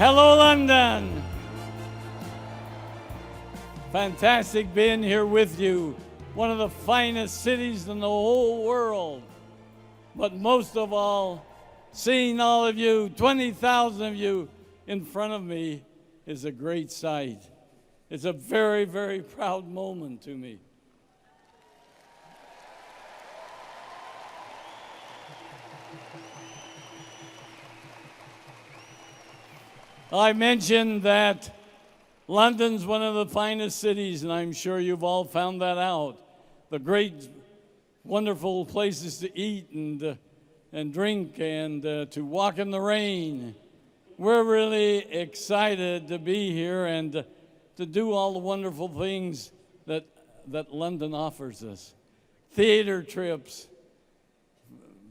Hello, London. Fantastic being here with you. One of the finest cities in the whole world. But most of all, seeing all of you, 20,000 of you in front of me is a great sight. It's a very, very proud moment to me. I mentioned that London's one of the finest cities, and I'm sure you've all found that out. The great, wonderful places to eat and drink and to walk in the rain. We're really excited to be here and to do all the wonderful things that London offers us. Theater trips,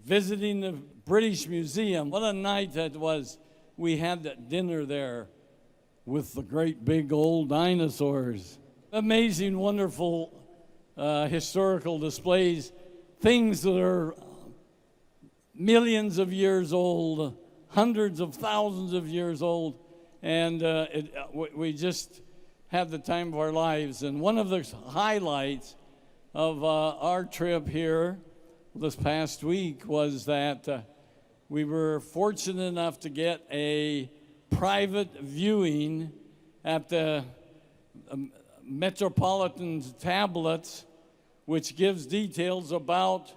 visiting the British Museum. What a night that was. We had that dinner there with the great big old dinosaurs. Amazing, wonderful historical displays, things that are millions of years old, hundreds of thousands of years old, and we just had the time of our lives. And one of the highlights of our trip here this past week was that we were fortunate enough to get a private viewing at the Metropolitan tablets, which gives details about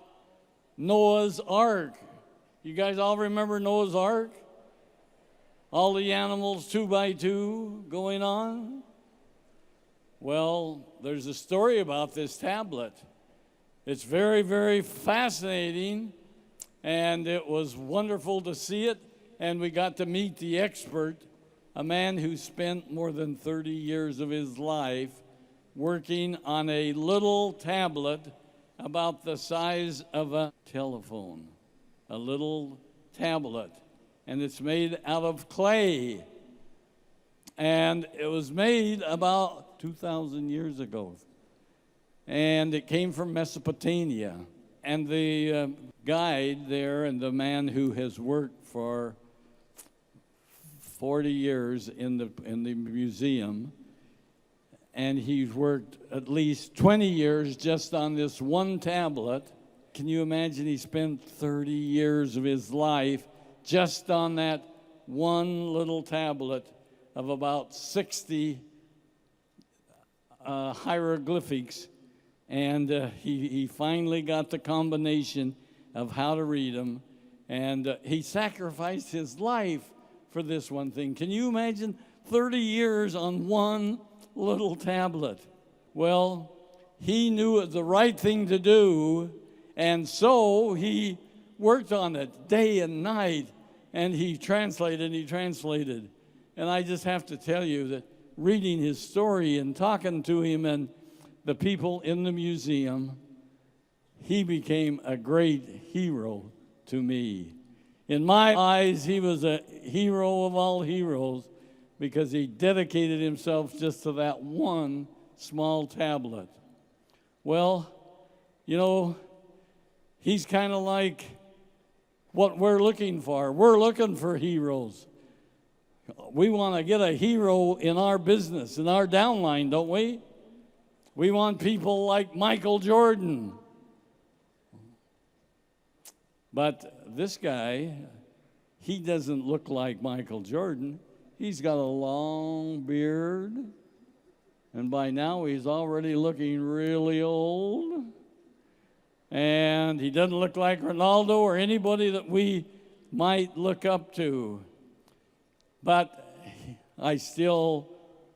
Noah's Ark. You guys all remember Noah's Ark? All the animals 2 by 2 going on? Well, there's a story about this tablet. It's very, very fascinating. And it was wonderful to see it, and we got to meet the expert, a man who spent more than 30 years of his life working on a little tablet about the size of a telephone, a little tablet, and it's made out of clay. And it was made about 2,000 years ago, and it came from Mesopotamia. And the guide there and the man who has worked for 40 years in the museum, and he's worked at least 20 years just on this one tablet. Can you imagine he spent 30 years of his life just on that one little tablet of about 60 hieroglyphics. And he finally got the combination of how to read them. And he sacrificed his life for this one thing. Can you imagine 30 years on one little tablet? Well, he knew it was the right thing to do. And so he worked on it day and night. And he translated. And I just have to tell you that reading his story and talking to him and the people in the museum, he became a great hero to me. In my eyes, he was a hero of all heroes because he dedicated himself just to that one small tablet. Well, you know, he's kind of like what we're looking for. We're looking for heroes. We want to get a hero in our business, in our downline, don't we? We want people like Michael Jordan. But this guy, he doesn't look like Michael Jordan. He's got a long beard. And by now, he's already looking really old. And he doesn't look like Ronaldo or anybody that we might look up to. But I still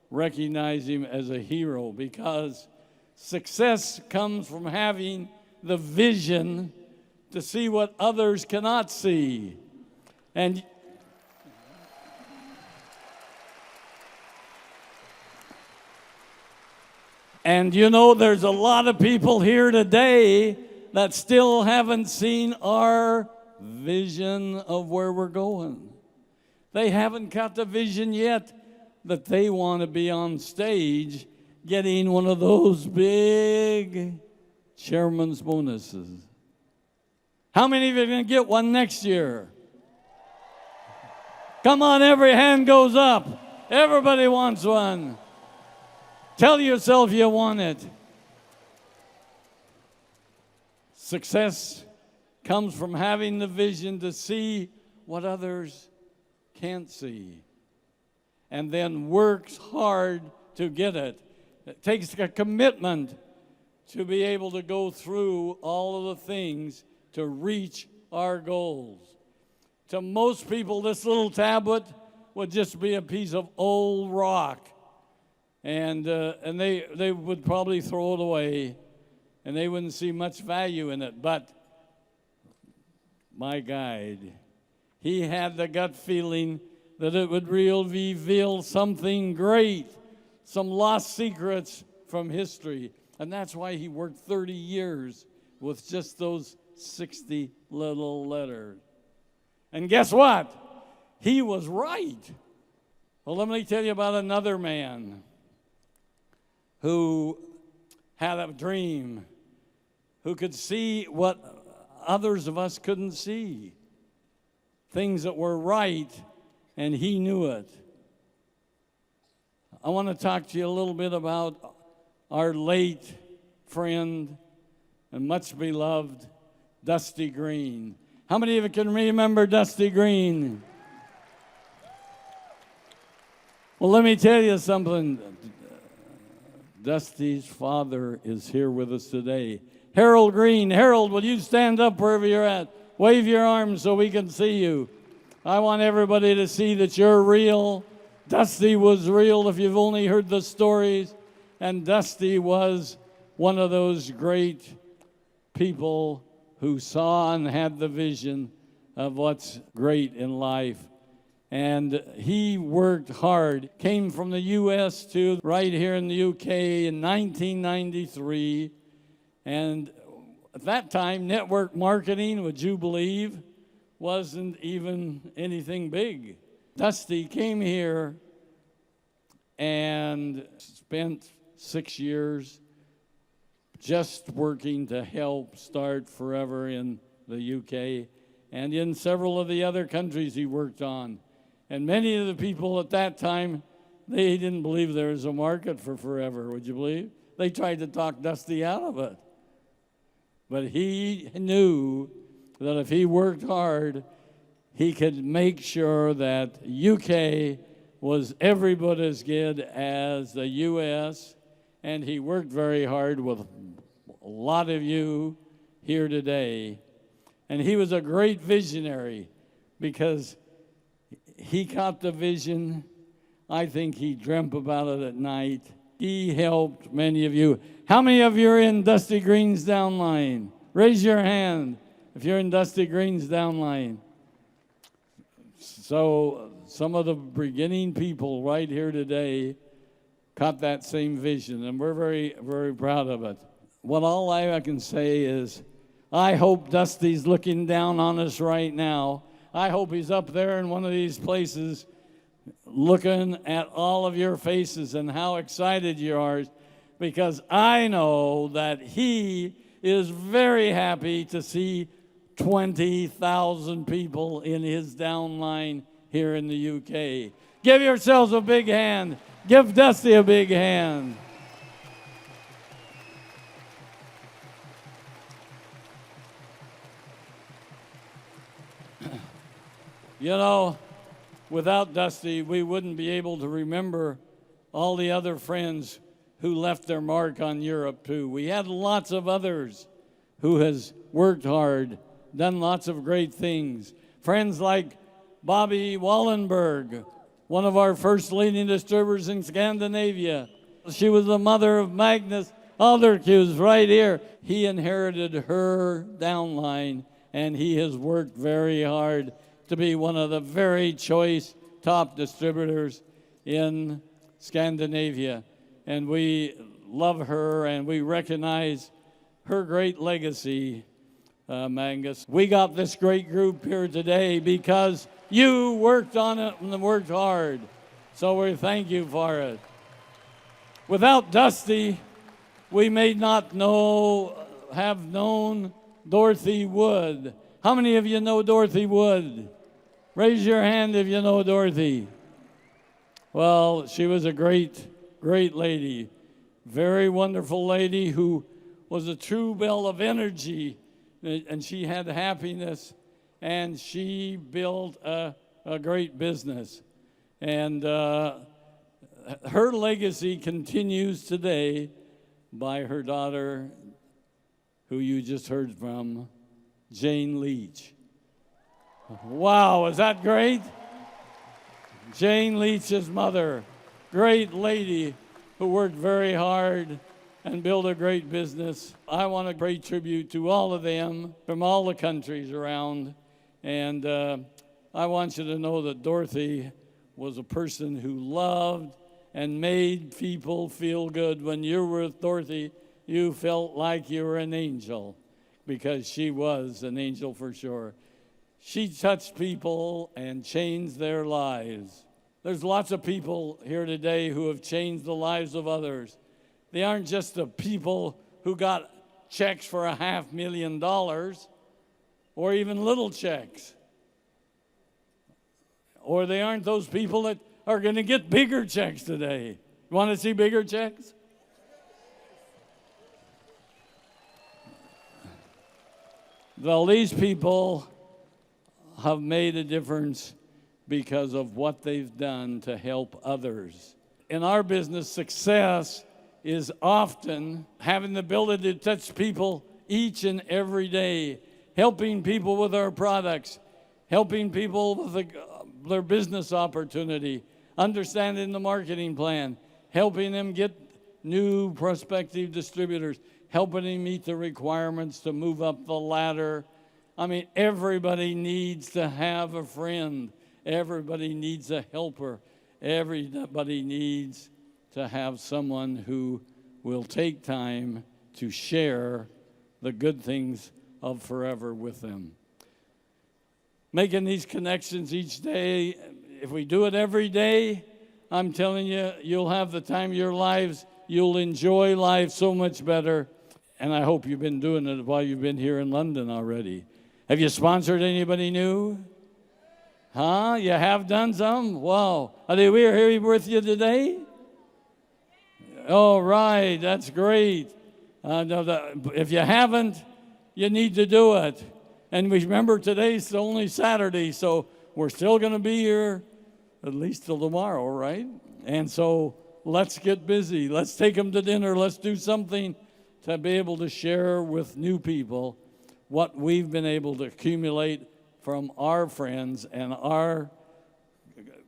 recognize him as a hero because success comes from having the vision to see what others cannot see. And you know, there's a lot of people here today that still haven't seen our vision of where we're going. They haven't got the vision yet that they want to be on stage getting one of those big chairman's bonuses. How many of you are going to get one next year? Come on, every hand goes up. Everybody wants one. Tell yourself you want it. Success comes from having the vision to see what others can't see, and then works hard to get it. It takes a commitment to be able to go through all of the things to reach our goals. To most people, this little tablet would just be a piece of old rock, and they would probably throw it away, and they wouldn't see much value in it. But my guide, he had the gut feeling that it would reveal something great, some lost secrets from history. And that's why he worked 30 years with just those 60 little letters. And guess what? He was right. Well, let me tell you about another man who had a dream, who could see what others of us couldn't see, things that were right, and he knew it. I want to talk to you a little bit about our late friend and much beloved Dusty Green. How many of you can remember Dusty Green? Well, let me tell you something. Dusty's father is here with us today. Harold Green. Harold, will you stand up wherever you're at? Wave your arms so we can see you. I want everybody to see that you're real. Dusty was real if you've only heard the stories. And Dusty was one of those great people who saw and had the vision of what's great in life. And he worked hard, came from the U.S. to right here in the U.K. in 1993. And at that time, network marketing, would you believe, wasn't even anything big. Dusty came here and spent 6 years just working to help start Forever in the UK and in several of the other countries he worked on. And many of the people at that time, they didn't believe there was a market for Forever, would you believe? They tried to talk Dusty out of it. But he knew that if he worked hard, he could make sure that UK was every bit as good as the US, and he worked very hard with a lot of you here today. And he was a great visionary because he caught the vision. I think he dreamt about it at night. He helped many of you. How many of you are in Dusty Green's downline? Raise your hand if you're in Dusty Green's downline. So some of the beginning people right here today caught that same vision, and we're very, very proud of it. What all I can say is, I hope Dusty's looking down on us right now. I hope he's up there in one of these places looking at all of your faces and how excited you are, because I know that he is very happy to see 20,000 people in his downline here in the UK. Give yourselves a big hand. Give Dusty a big hand. You know, without Dusty, we wouldn't be able to remember all the other friends who left their mark on Europe too. We had lots of others who has worked hard, done lots of great things. Friends like Bobby Wallenberg, one of our first leading distributors in Scandinavia. She was the mother of Magnus Alderqvist right here. He inherited her downline, and he has worked very hard to be one of the very choice top distributors in Scandinavia. And we love her, and we recognize her great legacy, Magnus. We got this great group here today because you worked on it and worked hard. So we thank you for it. Without Dusty, we may not have known Dorothy Wood. How many of you know Dorothy Wood? Raise your hand if you know Dorothy. Well, she was a great, great lady. Very wonderful lady who was a true bell of energy, and she had happiness, and she built a great business. And her legacy continues today by her daughter, who you just heard from, Jane Leach. Wow, is that great? Jane Leach's mother, great lady who worked very hard and built a great business. I want to pay tribute to all of them from all the countries around. And I want you to know that Dorothy was a person who loved and made people feel good. When you were with Dorothy, you felt like you were an angel, because she was an angel for sure. She touched people and changed their lives. There's lots of people here today who have changed the lives of others. They aren't just the people who got checks for $500,000 or even little checks. Or they aren't those people that are going to get bigger checks today. You want to see bigger checks? Well, these people have made a difference because of what they've done to help others. In our business, success is often having the ability to touch people each and every day, helping people with our products, helping people with their business opportunity, understanding the marketing plan, helping them get new prospective distributors, helping them meet the requirements to move up the ladder. I mean, everybody needs to have a friend. Everybody needs a helper. Everybody needs to have someone who will take time to share the good things of forever with them. Making these connections each day, if we do it every day, I'm telling you, you'll have the time of your lives. You'll enjoy life so much better. And I hope you've been doing it while you've been here in London already. Have you sponsored anybody new? Huh? You have done some? Wow. Are they here with you today? All right, that's great. If you haven't, you need to do it. And remember, today's only Saturday, so we're still going to be here at least till tomorrow, right? And so let's get busy. Let's take them to dinner. Let's do something to be able to share with new people what we've been able to accumulate from our friends and our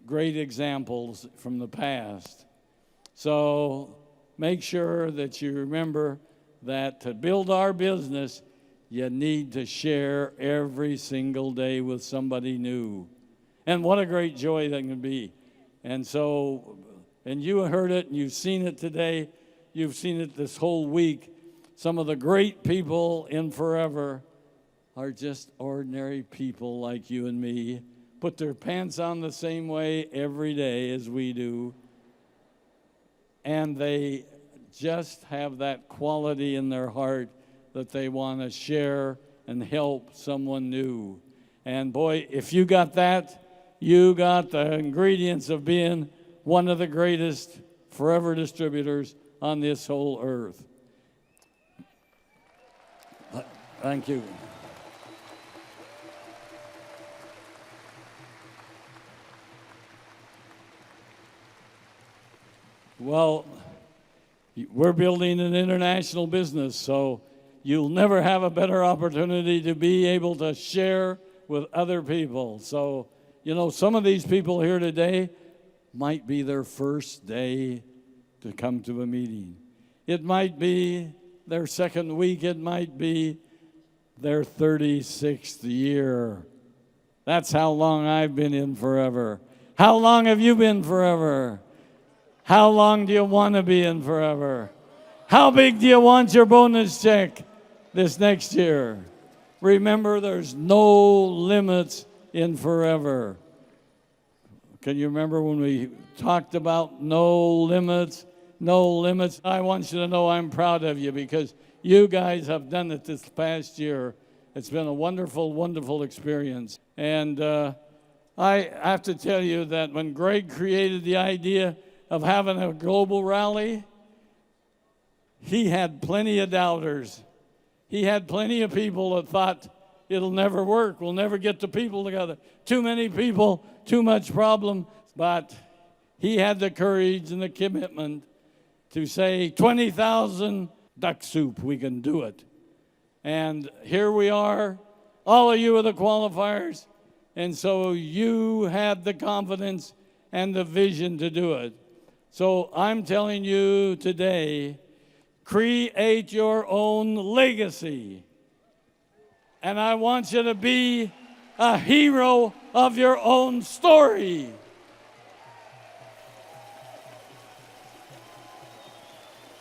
great examples from the past. So make sure that you remember that to build our business, you need to share every single day with somebody new. And what a great joy that can be. And so, and you heard it and you've seen it today. You've seen it this whole week. Some of the great people in Forever are just ordinary people like you and me, put their pants on the same way every day as we do, and they just have that quality in their heart that they want to share and help someone new. And boy, if you got that, you got the ingredients of being one of the greatest forever distributors on this whole earth. Thank you. Well, we're building an international business, so you'll never have a better opportunity to be able to share with other people. So, you know, some of these people here today might be their first day to come to a meeting. It might be their second week. It might be their 36th year. That's how long I've been in Forever. How long have you been Forever? How long do you want to be in Forever? How big do you want your bonus check this next year? Remember, there's no limits in Forever. Can you remember when we talked about no limits? No limits. I want you to know I'm proud of you because you guys have done it this past year. It's been a wonderful, wonderful experience. And I have to tell you that when Greg created the idea of having a global rally, he had plenty of doubters. He had plenty of people that thought it'll never work. We'll never get the people together. Too many people, too much problem. But he had the courage and the commitment to say, 20,000 duck soup, we can do it. And here we are. All of you are the qualifiers. And so you had the confidence and the vision to do it. So I'm telling you today, create your own legacy. And I want you to be a hero of your own story.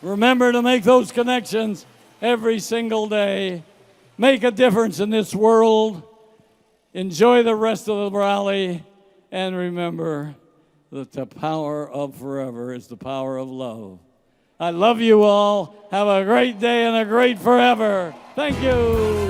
Remember to make those connections every single day. Make a difference in this world. Enjoy the rest of the rally. And remember that the power of forever is the power of love. I love you all. Have a great day and a great forever. Thank you.